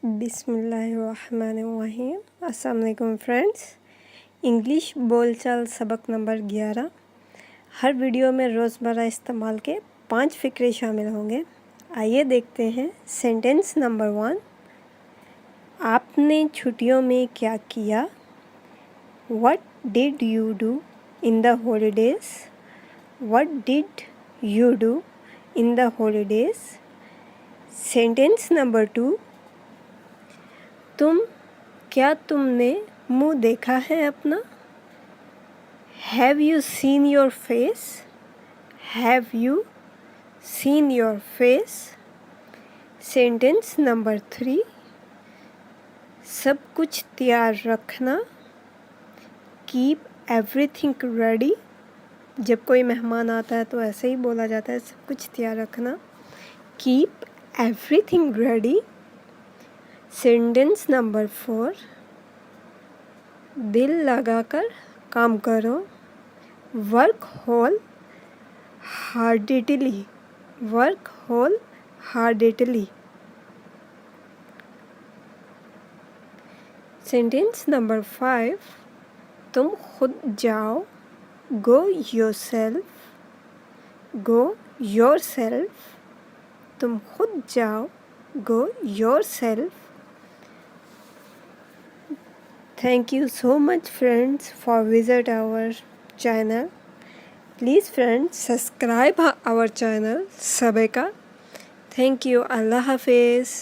बिस्मिल्लाहिर्रहमानिर्रहीम। अस्सलाम वालेकुम फ्रेंड्स। इंग्लिश बोलचाल सबक नंबर 11। हर वीडियो में रोज़मर्रा इस्तेमाल के 5 फ़िक्रे शामिल होंगे। आइए देखते हैं। सेंटेंस नंबर 1, आपने छुट्टियों में क्या किया? What did you do in the holidays? What did you do in the holidays? Sentence number 2, तुमने मुंह देखा है अपना? Have you seen your face? Have you seen your face? Sentence number 3, सब कुछ तैयार रखना। Keep everything ready। जब कोई मेहमान आता है तो ऐसे ही बोला जाता है, सब कुछ तैयार रखना। Keep everything ready। Sentence number 4, दिल लगाकर काम करो। Work wholeheartedly. Work wholeheartedly. Sentence number 5, तुम खुद जाओ। Go yourself. Go yourself. तुम खुद जाओ। Go yourself. Thank you so much friends for visit our channel. Please friends subscribe our channel Sabeka. Thank you. Allah Hafiz.